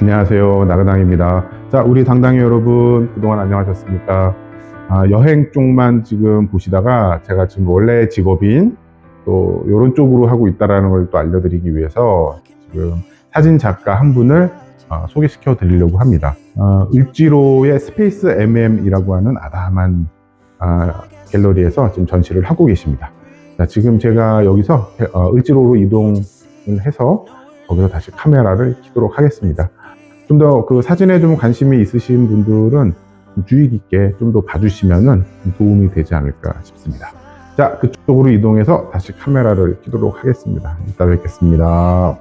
안녕하세요. 나그당입니다. 자, 우리 당당히 여러분, 그동안 안녕하셨습니까? 여행 쪽만 지금 보시다가 제가 지금 원래 직업인 또 이런 쪽으로 하고 있다는 걸 또 알려드리기 위해서 지금 사진 작가 한 분을 소개시켜 드리려고 합니다. 을지로의 스페이스 MM이라고 하는 아담한 갤러리에서 지금 전시를 하고 계십니다. 자, 지금 제가 여기서 을지로로 이동을 해서 거기서 다시 카메라를 켜도록 하겠습니다. 좀 더 그 사진에 좀 관심이 있으신 분들은 주의 깊게 좀 더 봐주시면은 도움이 되지 않을까 싶습니다. 자, 그쪽으로 이동해서 다시 카메라를 켜도록 하겠습니다. 이따 뵙겠습니다.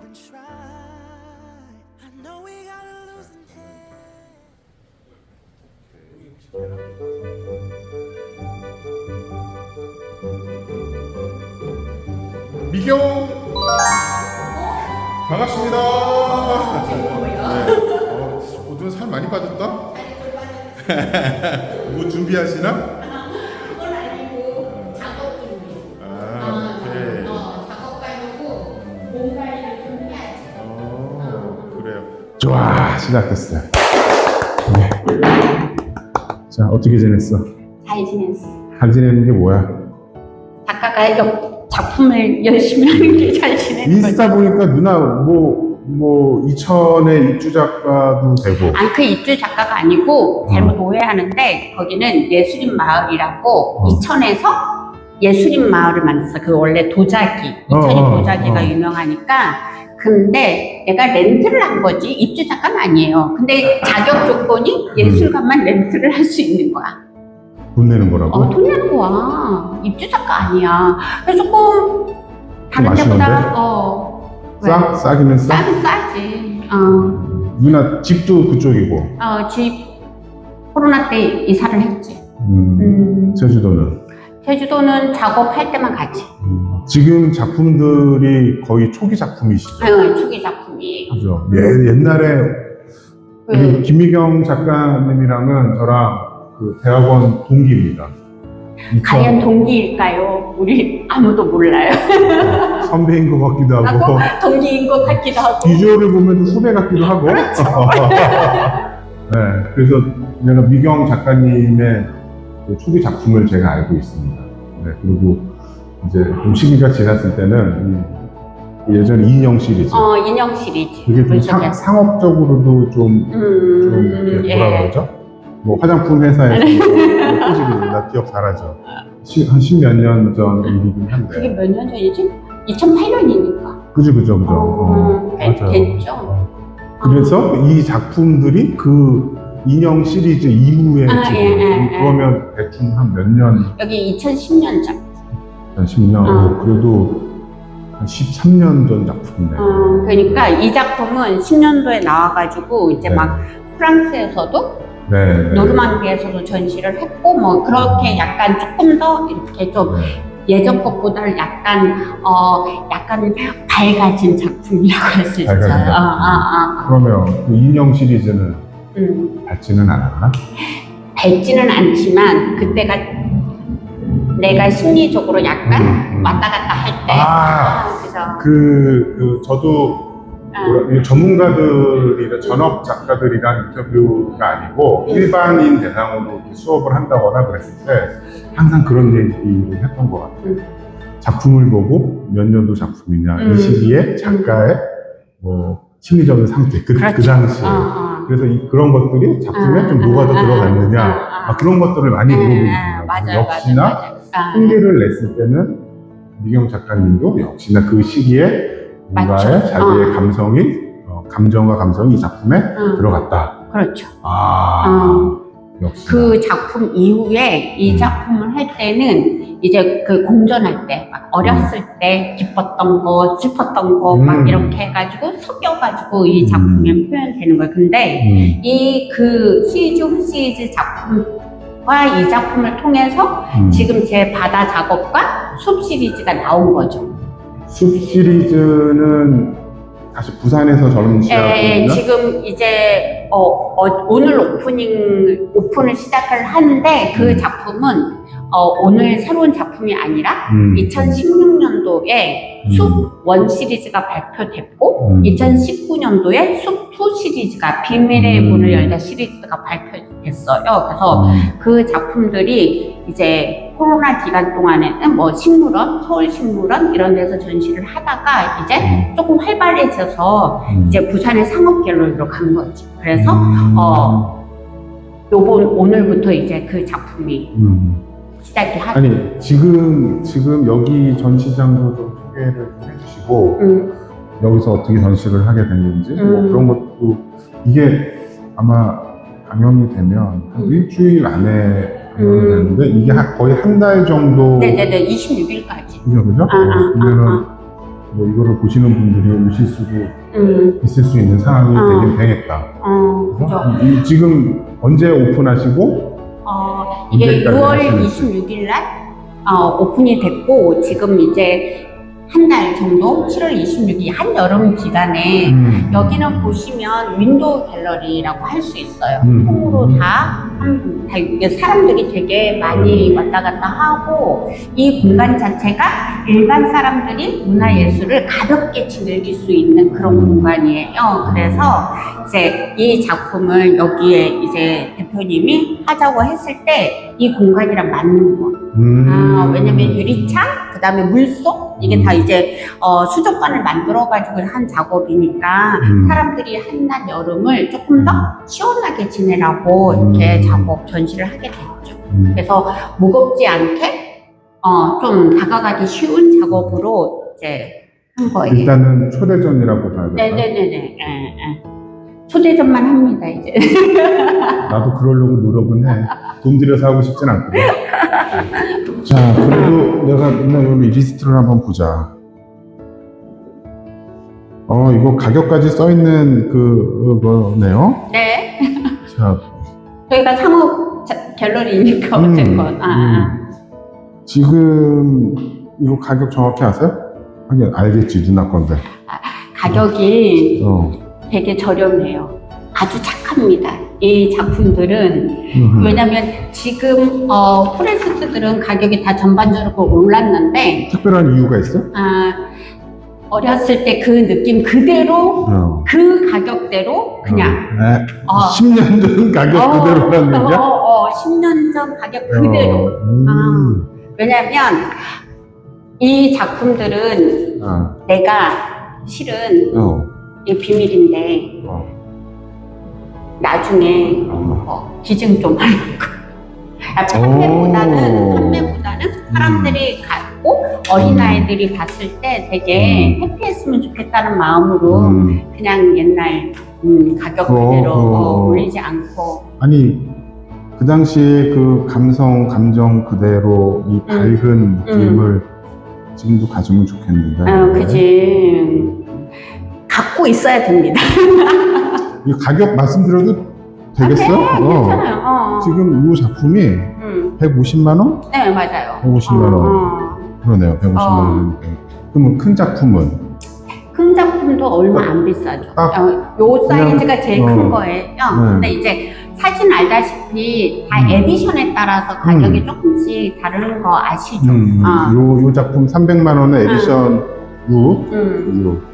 미경! 반갑습니다. 네. 오늘 살 많이 빠졌다? 뭐 준비하시나? 그건 아니고 작업 준비. 오케이. 작업 관리고 몸 관리를 준비하지. 그래요. 좋아, 시작됐어요. 네. 자, 어떻게 지냈어? 잘 지냈어. 잘 지내는 게 뭐야? 작가가 작품을 열심히 하는 게 잘 지내는 거지. 인스타 보니까 누나 뭐 이천의 입주 작가도 되고. 아니, 그 입주 작가가 아니고 잘못 오해하는데 거기는 예술인 마을이라고 이천에서 예술인 마을을 만들었어. 그 원래 도자기, 이천이 도자기가 유명하니까. 근데 내가 렌트를 한 거지 입주 작가는 아니에요. 근데 자격 조건이 예술가만 렌트를 할 수 있는 거야. 돈 내는 거라고? 돈 내는 거야. 입주 작가 아니야. 그래서 조금 다른 좀 데보다 싸기는 싸? 싸긴 싸지. 누나 집도 그쪽이고. 집 코로나 때 이사를 했지. 제주도는? 제주도는 작업할 때만 가지. 지금 작품들이 거의 초기 작품이시죠? 초기 작품이에요. 그죠? 옛날에 우리 김미경 작가님이랑은 저랑 그 대학원 동기입니다. 과연 동기일까요? 우리 아무도 몰라요. 선배인 것 같기도 하고 동기인 것 같기도 하고. 비주얼을 보면 후배 같기도 하고. 그렇죠. 네, 그래서 내가 미경 작가님의 그 초기 작품을 제가 알고 있습니다. 네, 그리고 이제 좀 시기가 지났을 때는 예전 인형 시리즈. 인형 시리즈. 그게 좀 상업적으로도 좀 이렇게 뭐라 그러죠? 뭐 화장품 회사에서 포즈를 나 기억 잘하죠. 한 십몇 년 전 일이긴 한데. 그게 몇 년 전이지? 2008년이니까. 그죠. 맞아요. 됐죠. 그래서 이 작품들이 그 인형 시리즈 이후에 지금 그러면 대충 한 몇 년? 여기 2010년작. 10년. 그래도 한 13년 전 작품이네. 그러니까 이 작품은 10년도에 나와가지고 이제 막 프랑스에서도 노르망디에서도 전시를 했고 뭐 그렇게 약간 조금 더 이렇게 좀 예전 것보다 약간 밝아진 작품이라고 할 수 있어요. 그러면 그 인형 시리즈는 밝지는 않았나? 밝지는 않지만 그때가 내가 심리적으로 약간 왔다 갔다 할 때 그래서 저도 전문가들이나 전업 작가들이랑 인터뷰가 아니고 일반인 대상으로 이렇게 수업을 한다거나 그랬을 때 항상 그런 얘기를 했던 것 같아요. 작품을 보고 몇 년도 작품이냐 이 시기에 작가의 뭐 심리적인 상태 그 당시에 그래서 그런 것들이 작품에 좀 녹아져 들어갔느냐 그런 것들을 많이 물어보거든요. 역시나 통계를 냈을 때는 미경 작가님도 역시나 그 시기에 뭔가의 자기의 감정과 감성이 이 작품에 들어갔다. 그렇죠. 역시. 그 작품 이후에 이 작품을 할 때는 이제 그 공전할 때, 막 어렸을 때 기뻤던 거, 슬펐던 거, 막 이렇게 해가지고 섞여가지고 이 작품이 표현되는 거예요. 근데 그 시리즈 작품과 이 작품을 통해서 지금 제 바다 작업과 숲 시리즈가 나온 거죠. 숲 시리즈는 다시 부산에서 전시하고 있나? 지금 이제 오늘 오픈을 시작을 하는데 그 작품은 오늘 새로운 작품이 아니라 2016년도에 숲 1 시리즈가 발표됐고 2019년도에 숲 투 시리즈가 비밀의 문을 열다 시리즈가 발표됐어요. 그래서 그 작품들이 이제 코로나 기간 동안에는 뭐 식물원, 서울식물원 이런 데서 전시를 하다가 이제 조금 활발해져서 이제 부산의 상업갤러리로 간 거지. 그래서 오늘부터 이제 그 작품이 시작이 하죠. 아니 지금 여기 전시장도 좀 소개를 좀 해주시고 여기서 어떻게 전시를 하게 됐는지 뭐 그런 것도 이게 아마 방영이 되면 한 일주일 안에 방영이 되는데 이게 거의 한 달 정도. 네네네, 26일까지. 그죠? 그러면은 뭐 이거를 보시는 분들이 오실 수도 있을 수 있는 상황이 되긴 되겠다. 그죠. 지금 언제 오픈하시고? 이게 6월 26일 날 오픈이 됐고 지금 이제 한 달 정도 7월 26일 한여름 기간에 여기는 보시면 윈도우 갤러리라고 할 수 있어요. 통으로 다 사람들이 되게 많이 왔다 갔다 하고 이 공간 자체가 일반 사람들이 문화예술을 가볍게 즐길 수 있는 그런 공간이에요. 그래서 이제 이 작품을 여기에 이제 대표님이 하자고 했을 때 이 공간이랑 맞는 거. 왜냐면 유리창, 그 다음에 물속 이게 다 이제 수족관을 만들어가지고 한 작업이니까 사람들이 한낮 여름을 조금 더 시원하게 지내라고 이렇게 작업 전시를 하게 됐죠. 그래서 무겁지 않게 좀 다가가기 쉬운 작업으로 이제 한 거예요. 일단은 초대전이라고 봐야 될까요? 네네네네. 초대전만 합니다 이제. 나도 그러려고 노력은 해. 돈 들여서 하고 싶진 않거든. 자, 그래도 내가 여기 리스트를 한번 보자. 이거 가격까지 써있는 그거네요. 네. 자, 저희가 상업 갤러리니까 어쨌건. 지금 이거 가격 정확히 아세요? 하긴 알겠지, 누나 건데. 가격이 되게 저렴해요. 아주 착합니다. 이 작품들은. 왜냐면 지금 포레스트들은 가격이 다 전반적으로 올랐는데 특별한 이유가 있어? 어렸을 때 그 느낌 그대로 그 가격대로 그냥 10년 전 가격 그대로라는 얘기야? 10년 전 가격 그대로. 왜냐면 이 작품들은 내가 실은 이 비밀인데 나중에 기증 좀 하려고. 판매보다는 사람들이 갖고 어린아이들이 봤을 때 되게 해피했으면 좋겠다는 마음으로 그냥 옛날 가격 그대로 올리지 않고. 아니 그 당시에 그 감정 그대로 이 밝은 느낌을 지금도 가지면 좋겠는데. 그치. 갖고 있어야 됩니다. 이 가격 말씀드려도 되겠어요? 괜찮아요. 지금 이 작품이 150만 원? 네, 맞아요. 150만 원. 그러네요, 150만 원. 그러면 큰 작품은? 큰 작품도 얼마 안 비싸죠. 요 사이즈가 제일 큰 거예요. 근데 이제 사진 알다시피 다 에디션에 따라서 가격이 조금씩 다른 거 아시죠? 요 작품 300만 원의 에디션 6.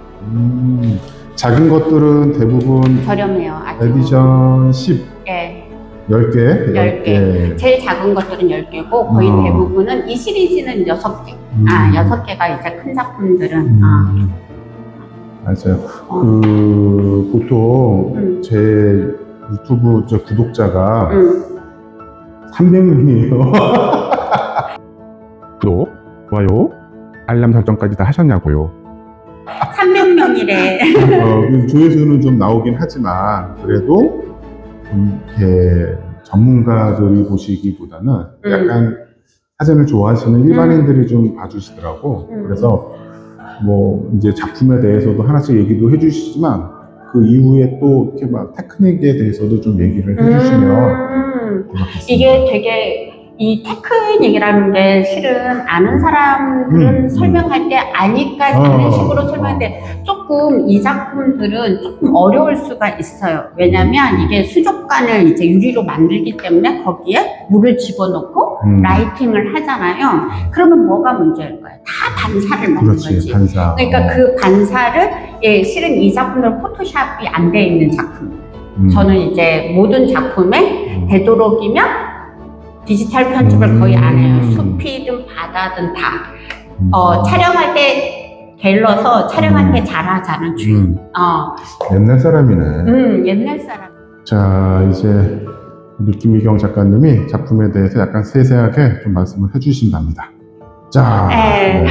작은 것들은 대부분 저렴해요. 아주. 에디션 10. 네. 10개. 10개. 제일 작은 것들은 10개고 거의 대부분은 이 시리즈는 6개. 6개가 이제 큰 작품들은. 맞아요. 보통 제 유튜브 구독자가 300명이에요. 구독, 좋아요, 알람 설정까지 다 하셨냐고요? 300명이래. 조회수는 좀 나오긴 하지만 그래도 좀 이렇게 전문가들이 보시기보다는 약간 사진을 좋아하시는 일반인들이 좀 봐주시더라고. 그래서 뭐 이제 작품에 대해서도 하나씩 얘기도 해주시지만 그 이후에 또 이렇게 막 테크닉에 대해서도 좀 얘기를 해주시면 이게 되게 이 테크닉이라는 게 실은 아는 사람들은 설명할 때 아니까 다른 식으로 설명하는데 조금 이 작품들은 조금 어려울 수가 있어요. 왜냐면 이게 수족관을 이제 유리로 만들기 때문에 거기에 물을 집어넣고 라이팅을 하잖아요. 그러면 뭐가 문제일 거예요? 다 반사를 먹는 그렇지, 거지. 반사. 그러니까 그 반사를 실은 이 작품은 포토샵이 안 돼 있는 작품. 저는 이제 모든 작품에 되도록이면 디지털 편집을 거의 안 해요. 숲이든 바다든 다. 촬영할 때 길러서 촬영할 때 잘하자는 주의. 옛날 사람이네. 옛날 사람. 자, 이제 우리 김미경 작가님이 작품에 대해서 약간 세세하게 좀 말씀을 해주신답니다. 자, 네.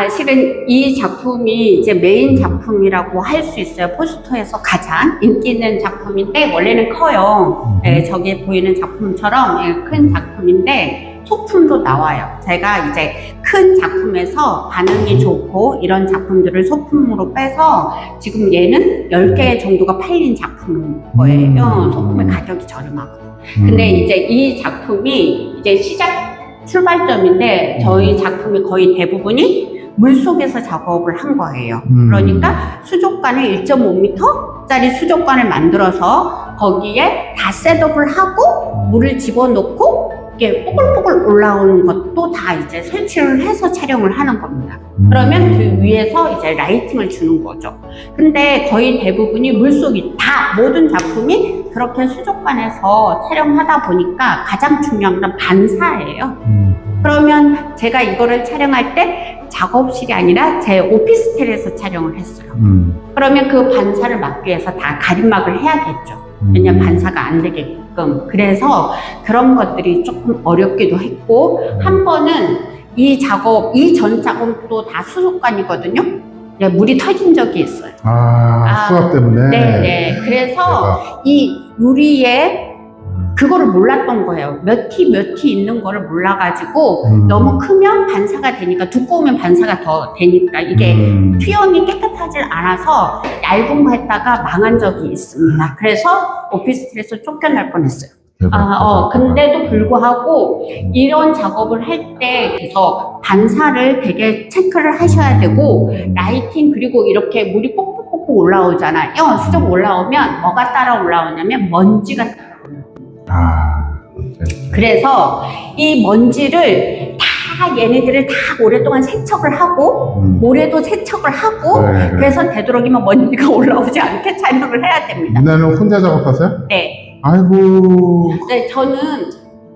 실은 이 작품이 이제 메인 작품이라고 할 수 있어요. 포스터에서 가장 인기 있는 작품인데, 원래는 커요. 저기 보이는 작품처럼 큰 작품인데, 소품도 나와요. 제가 이제 큰 작품에서 반응이 좋고 이런 작품들을 소품으로 빼서 지금 얘는 10개 정도가 팔린 작품인 거예요. 소품의 가격이 저렴하고. 근데 이제 이 작품이 이제 출발점인데, 저희 작품이 거의 대부분이 물속에서 작업을 한 거예요. 그러니까 수족관을 1.5m짜리 수족관을 만들어서 거기에 다 셋업을 하고 물을 집어넣고 이게 뽀글뽀글 올라오는 것도 다 이제 설치를 해서 촬영을 하는 겁니다. 그러면 그 위에서 이제 라이팅을 주는 거죠. 근데 거의 대부분이 물속이 다 모든 작품이 그렇게 수족관에서 촬영하다 보니까 가장 중요한 건 반사예요. 그러면 제가 이거를 촬영할 때 작업실이 아니라 제 오피스텔에서 촬영을 했어요. 그러면 그 반사를 막기 위해서 다 가림막을 해야겠죠. 왜냐면 반사가 안 되게끔. 그래서 그런 것들이 조금 어렵기도 했고, 한 번은 이 전 작업도 다 수족관이거든요. 물이 터진 적이 있어요. 수압 때문에? 네네. 그래서 이 유리에 그거를 몰랐던 거예요. 몇 티 있는 거를 몰라가지고 너무 크면 반사가 되니까, 두꺼우면 반사가 더 되니까 이게 투영이 깨끗하지 않아서 얇은 거 했다가 망한 적이 있습니다. 그래서 오피스텔에서 쫓겨날 뻔했어요. 근데도 불구하고 이런 작업을 할 때 그래서 반사를 되게 체크를 하셔야 되고, 라이팅, 그리고 이렇게 물이 뽁뽁뽁 올라오잖아요. 수족 올라오면 뭐가 따라 올라오냐면 먼지가 따라 그래서 이 먼지를 다 얘네들을 다 오랫동안 세척을 하고 모래도 세척을 하고 그래서 되도록이면 먼지가 올라오지 않게 촬영을 해야 됩니다. 이날은 혼자 작업하세요? 네. 아이고. 네, 저는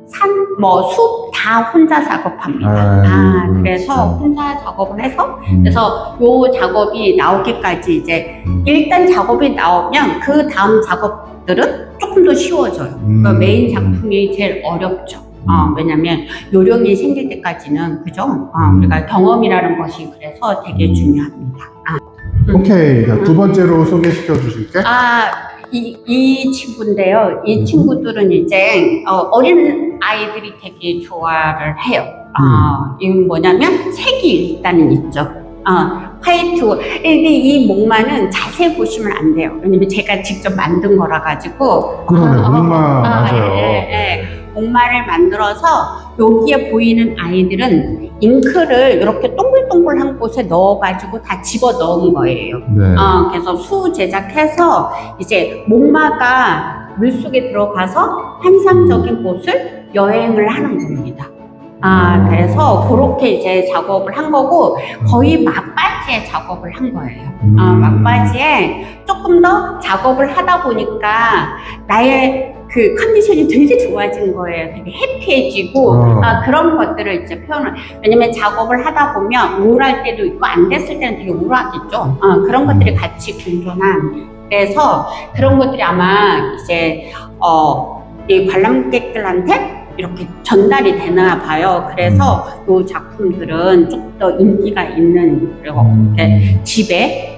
숲 다 혼자 작업합니다. 그래서 혼자 작업을 해서 그래서 요 작업이 나오기까지 이제 일단 작업이 나오면 그 다음 작업들은 조금 더 쉬워져요. 그러니까 메인 작품이 제일 어렵죠. 왜냐면 요령이 생길 때까지는, 그죠? 우리가 경험이라는 것이 그래서 되게 중요합니다. 오케이. 두 번째로 소개시켜 주실게. 이 친구인데요. 이 친구들은 이제 어린 아이들이 되게 좋아를 해요. 이건 뭐냐면 색이 일단은 있죠. 화이트. 근데 이 목마는 자세히 보시면 안 돼요. 왜냐면 제가 직접 만든 거라 가지고. 그러네, 목마 맞아요. 목마를 만들어서 여기에 보이는 아이들은 잉크를 이렇게 동글동글한 곳에 넣어가지고 다 집어 넣은 거예요. 그래서 수 제작해서 이제 목마가 물속에 들어가서 환상적인 곳을 여행을 하는 겁니다. 그래서 그렇게 이제 작업을 한 거고, 거의 막바지에 작업을 한 거예요. 막바지에 조금 더 작업을 하다 보니까 나의 그 컨디션이 되게 좋아진 거예요. 되게 해피해지고, 그런 것들을 이제 표현을, 왜냐면 작업을 하다 보면 우울할 때도 있고, 안 됐을 때는 되게 우울하겠죠. 그런 것들이 같이 공존한. 그래서 그런 것들이 아마 이제, 이 관람객들한테 이렇게 전달이 되나 봐요. 그래서 이 작품들은 좀 더 인기가 있는, 그리고 이렇게 집에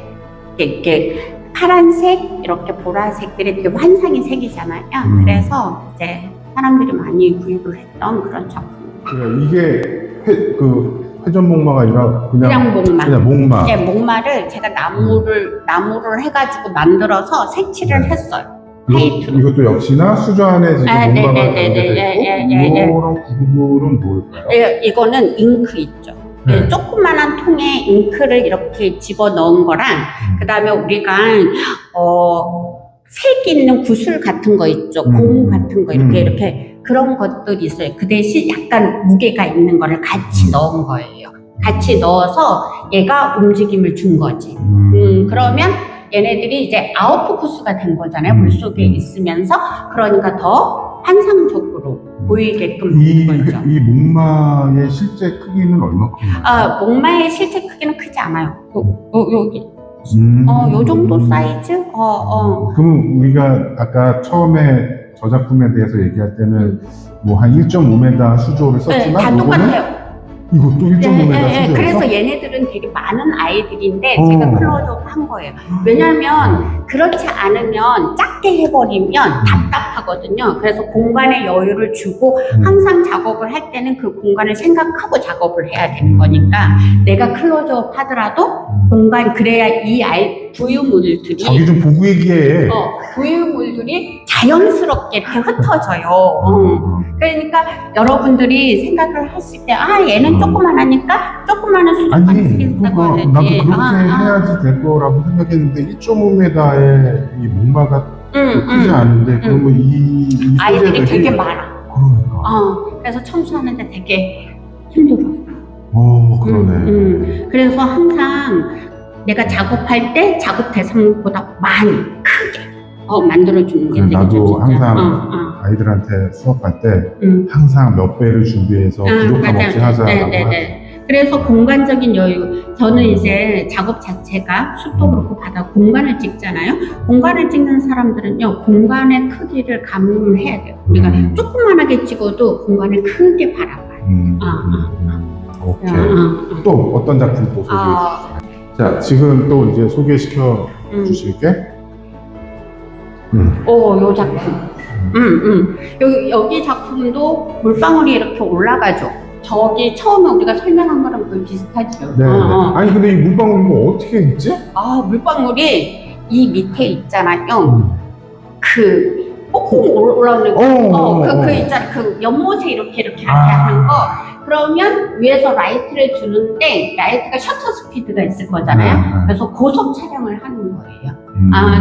이렇게 파란색, 이렇게 보라색들이 되게 환상의 색이잖아요. 그래서 이제 사람들이 많이 구입을 했던 그런 작품. 그러니까 이게 회전 목마가 아니라 그냥 목마. 그냥 목마. 네, 목마를 제가 나무를 해가지고 만들어서 색칠을 했어요. 이것도 역시나 수저 안에 지금 목마가 들어가 있고, 이런 구글은 뭘까요? 이거는 잉크 있죠. 조그만한 통에 잉크를 이렇게 집어 넣은 거랑, 그 다음에 우리가 색 있는 구슬 같은 거 있죠. 공 같은 거 이렇게 그런 것들이 있어요. 그 대신 약간 무게가 있는 거를 같이 넣은 거예요. 같이 넣어서 얘가 움직임을 준 거지. 그러면 얘네들이 이제 아웃포커스가 된 거잖아요. 물속에 있으면서. 그러니까 더 환상적으로 보이게끔 하는 거죠. 이 목마의 실제 크기는 얼마큼? 목마의 실제 크기는 크지 않아요. 여기. 요 정도 사이즈? 그럼 우리가 아까 처음에 저 작품에 대해서 얘기할 때는 뭐 한 1.5m 수조를 썼지만 다 똑같아요. 이것도 1.5m 수조였어? 그래서 얘네들은 되게 많은 아이들인데 제가 클로즈업 한 거예요. 왜냐하면 그렇지 않으면 작게 해버리면 답답하거든요. 그래서 공간에 여유를 주고 항상 작업을 할 때는 그 공간을 생각하고 작업을 해야 되는 거니까 내가 클로즈업 하더라도 공간, 그래야 이 부유물들이 저기 좀 보고 얘기해. 부유물들이 자연스럽게 이렇게 흩어져요. 그러니까 여러분들이 생각을 하실 때 얘는 조그만하니까 조그마한 수족관에 쓰겠다고 하지. 나도 그렇게 해야지 될 거라고 생각했는데 1.5m의 이 목마가 크지 않은데 그러면 이 아이들이 되게 많아. 그러니까. 그래서 청소하는데 되게 힘들어요. 그러네. 그래서 항상 내가 작업할 때 작업 대상보다 많이 크게 만들어주는 게 되게 나도 좋죠. 항상 아이들한테 수업할 때 항상 몇 배를 준비해서 부족함 없이 하자라고 하죠. 그래서 공간적인 여유, 저는 이제 작업 자체가 숲도 그렇고 바다 공간을 찍잖아요. 공간을 찍는 사람들은요, 공간의 크기를 감을 해야 돼요. 우리가 조그만하게 찍어도 공간을 크게 바라봐요. 오케이. 또 어떤 작품 또 소개해 주실까요? 자, 지금 또 이제 소개시켜 주실게. 요 작품. 여기 작품도 물방울이 이렇게 올라가죠. 저기 처음에 우리가 설명한 거랑 거의 비슷하죠. 네. 아니 근데 이 물방울 이거 어떻게 했지? 물방울이 이 밑에 있잖아요. 그 뽕뽕 올라오는 거. 그 있잖아. 그 연못에 이렇게 하는 거. 그러면 위에서 라이트를 주는데 라이트가 셔터 스피드가 있을 거잖아요. 그래서 고속 촬영을 하는 거예요.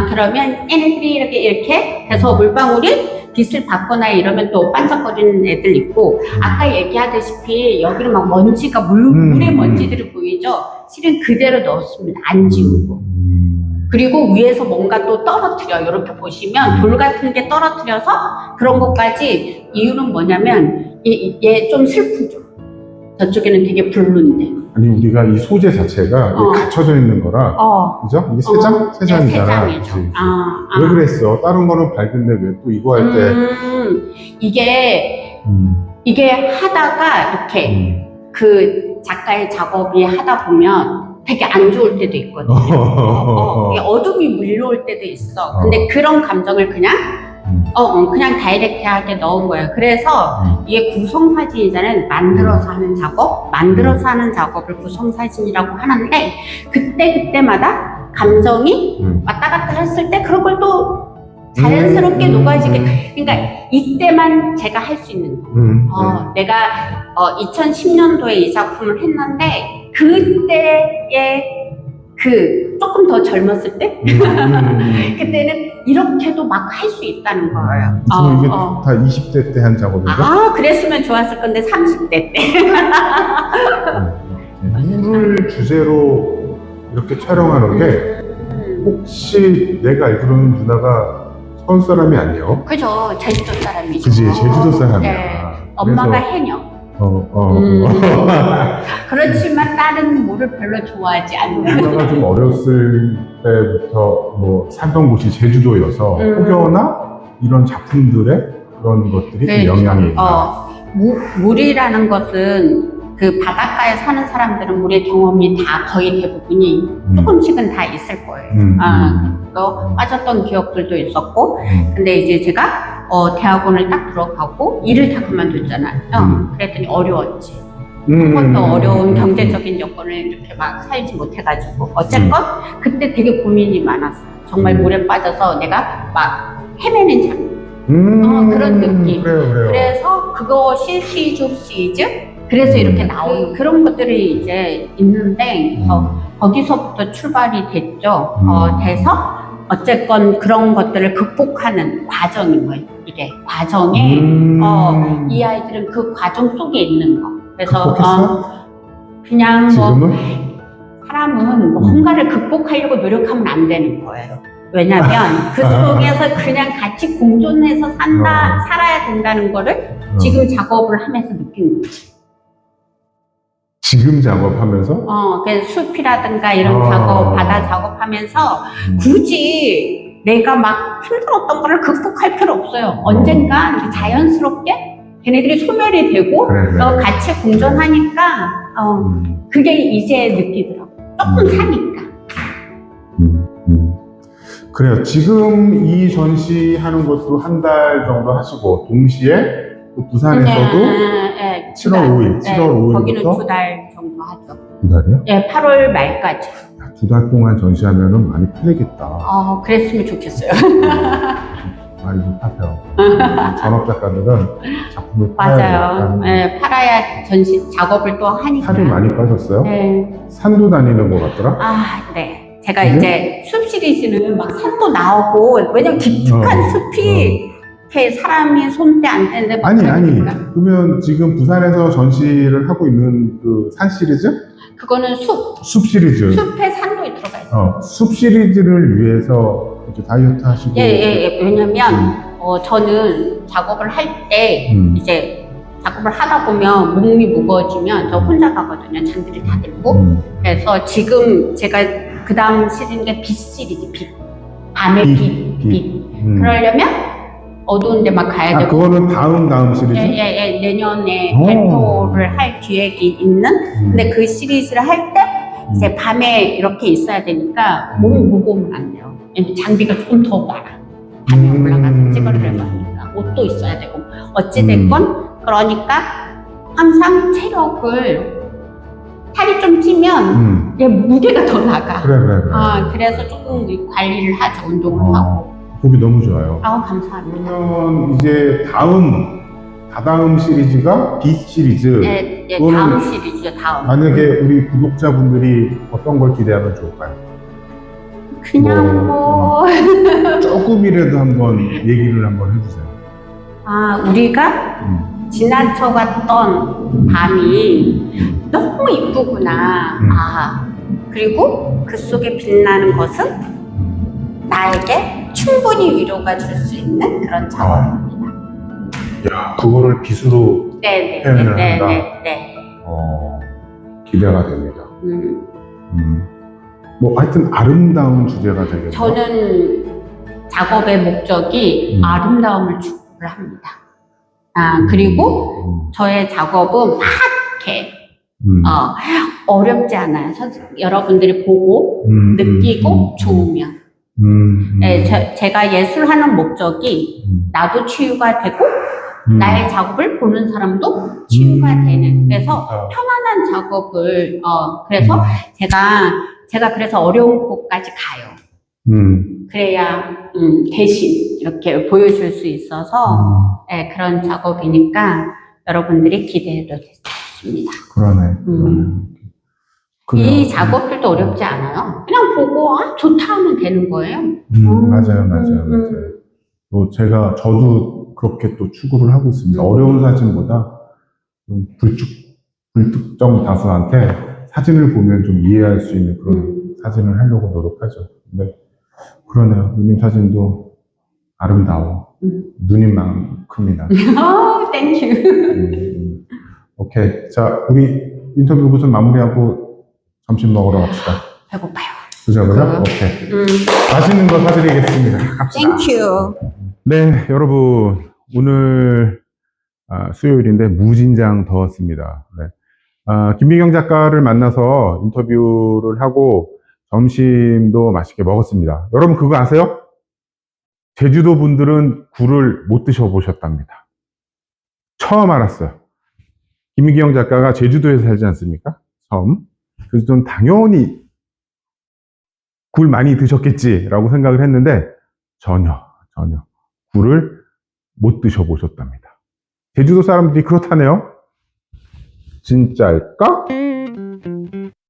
그러면 얘네들이 이렇게 해서 물방울이 빛을 받거나 이러면 또 반짝거리는 애들 있고, 아까 얘기하다시피 여기는 막 먼지가 물의 먼지들이 보이죠? 실은 그대로 넣었습니다. 안 지우고. 그리고 위에서 뭔가 또 떨어뜨려. 이렇게 보시면 돌 같은 게 떨어뜨려서 그런 것까지. 이유는 뭐냐면 얘 좀 슬프죠. 저쪽에는 되게 블루인데. 아니 우리가 이 소재 자체가 갇혀져 있는 거라, 그죠? 이게 세 장? 세 장이잖아. 세 장이죠. 왜 그랬어? 다른 거는 밝은데 왜 또 이거 할 때? 이게 하다가 이렇게 그 작가의 작업이 하다 보면 되게 안 좋을 때도 있거든요. 이게 어둠이 밀려올 때도 있어. 근데 그런 감정을 그냥 그냥 다이렉트하게 넣은 거예요. 그래서 이게 구성사진이잖아요. 만들어서 하는 작업, 만들어서 하는 작업을 구성사진이라고 하는데, 그때마다 감정이 왔다 갔다 했을 때 그런 걸 또 자연스럽게 녹아지게. 그러니까 이때만 제가 할 수 있는 거. 내가 2010년도에 이 작품을 했는데 그때의 조금 더 젊었을 때 그때는 이렇게는 막 할 수 있다는 거예요. 지금 이게 다 20대 때 한 작업인가? 그랬으면 좋았을 건데 30대 때. 물을 주제로 이렇게 촬영하는 게, 혹시 내가 알기로는 누나가 서울 사람이 아니에요? 그죠, 제주도 사람이죠. 그지, 제주도 사람이야. 네. 엄마가 그래서- 해녀. 그렇지만 딸은 물을 별로 좋아하지 않는. 누나가 좀 어렸을 때부터 뭐 살던 곳이 제주도여서 혹여나 이런 작품들의 그런 것들이 좀 영향이 있나? 물이라는 것은 그 바닷가에 사는 사람들은 물의 경험이 다 거의 대부분이 조금씩은 다 있을 거예요. 또 빠졌던 기억들도 있었고, 근데 이제 제가 대학원을 딱 들어가고 일을 다 그만뒀잖아요. 그랬더니 어려웠지. 한번더 어려운 경제적인 여건을 이렇게 막 살지 못해가지고, 어쨌건 그때 되게 고민이 많았어요. 정말 물에 빠져서 내가 막 헤매는 장. 그런 느낌. 그래요. 그래서 그것이 시즈 그래서 이렇게 나오는 그런 것들이 이제 있는데, 그래서 거기서부터 출발이 됐죠. 돼서 어쨌건 그런 것들을 극복하는 과정인 거예요. 이게 과정에 이 아이들은 그 과정 속에 있는 거. 그래서 극복했어? 그냥 뭐 지금은? 사람은 뭔가를 극복하려고 노력하면 안 되는 거예요. 왜냐면 그 속에서 그냥 같이 공존해서 살아야 된다는 거를 지금 작업을 하면서 느끼는 거지. 지금 작업하면서? 그 숲이라든가 이런 작업, 바다 작업하면서 굳이 내가 막 힘들었던 거를 극복할 필요 없어요. 언젠가 자연스럽게 걔네들이 소멸이 되고 그래. 같이 공존하니까 그게 이제 느끼더라고. 조금 사니까. 그래요. 지금 이 전시 하는 것도 한 달 정도 하시고 동시에 또 부산에서도 네, 7월 5일, 7월 5일부터 거기는 2달 정도 하죠. 2달이요? 네, 8월 말까지. 2달 동안 전시하면은 많이 팔리겠다. 그랬으면 좋겠어요. 많이 좀 파세요. 전업 작가들은 작품을 맞아요. 팔아야 팔아야 전시 작업을 또 하니까. 살이 많이 빠졌어요? 네. 산도 다니는 것 같더라? 네. 제가 그래? 이제 숲 시리즈는 막 산도 나오고, 왜냐면 깊숙한 숲이 이렇게 사람이 손대 안 되는데. 아니. 그러면 지금 부산에서 전시를 하고 있는 그 산 시리즈? 그거는 숲. 숲 시리즈. 숲에 산도 들어가 있어요. 숲 시리즈를 위해서 이렇게 다이어트 하시고. 왜냐면, 저는 작업을 할 때, 이제 작업을 하다 보면 몸이 무거워지면 저 혼자 가거든요. 잔들이 다 들고. 그래서 지금 제가 그 다음 시리즈가 빛 시리즈, 빛. 밤의 빛. 그러려면 어두운 데만 가야 되고. 그거는 다음 시리즈? 내년에 발표를 할 계획이 있는. 근데 그 시리즈를 할 때 이제 밤에 이렇게 있어야 되니까 몸이 무거우면 안 돼요. 장비가 조금 더 많아. 밤에 올라가서 찍으려고 하니까 옷도 있어야 되고. 어찌됐건 그러니까 항상 체력을 살이 좀 찌면 얘 무게가 더 나가. 그래. 그래서 조금 관리를 하죠. 운동을 하고. 보기 너무 좋아요. 감사합니다. 그러면 이제 다다음 시리즈가 빛 시리즈. 네, 그거는 다음 시리즈요. 다음. 만약에 우리 구독자분들이 어떤 걸 기대하면 좋을까요? 그냥 조금이라도 한번 얘기를 한번 해주세요. 우리가 지나쳐갔던 밤이 너무 이쁘구나. 그리고 그 속에 빛나는 것은 나에게 충분히 위로가 줄 수 있는 그런 작업입니다. 야, 그거를 빛으로 표현을 한다. 네. 기대가 됩니다. 뭐 하여튼 아름다운 주제가 되겠네요. 저는 작업의 목적이 아름다움을 추구를 합니다. 그리고 저의 작업은 막 이렇게 어렵지 않아요. 여러분들이 보고 느끼고 좋으면. 제가 예술하는 목적이 나도 치유가 되고 나의 작업을 보는 사람도 치유가 되는. 그래서 편안한 작업을 그래서 제가 그래서 어려운 곳까지 가요. 그래야 대신 이렇게 보여줄 수 있어서 그런 작업이니까 여러분들이 기대해도 좋습니다. 그러네. 이 작업들도 어렵지 않아요. 그냥 보고 좋다 하면 되는 거예요. 맞아요. 또 저도 그렇게 또 추구를 하고 있습니다. 어려운 사진보다 좀 불특정 다수한테 사진을 보면 좀 이해할 수 있는 그런 사진을 하려고 노력하죠. 근데 그러네요. 누님 사진도 아름다워. 누님만큼이나. 땡큐. 오케이. 자, 우리 인터뷰 우선 마무리하고 점심 먹으러 갑시다. 배고파요. 그죠? 오케이. 맛있는 거 사드리겠습니다. 갑시다. 땡큐. 네, 여러분. 오늘 수요일인데 무진장 더웠습니다. 네. 김미경 작가를 만나서 인터뷰를 하고 점심도 맛있게 먹었습니다. 여러분 그거 아세요? 제주도 분들은 굴을 못 드셔보셨답니다. 처음 알았어요. 김미경 작가가 제주도에 살지 않습니까? 처음. 그래서 좀 당연히 굴 많이 드셨겠지라고 생각을 했는데 전혀 굴을 못 드셔보셨답니다. 제주도 사람들이 그렇다네요. 진짜일까?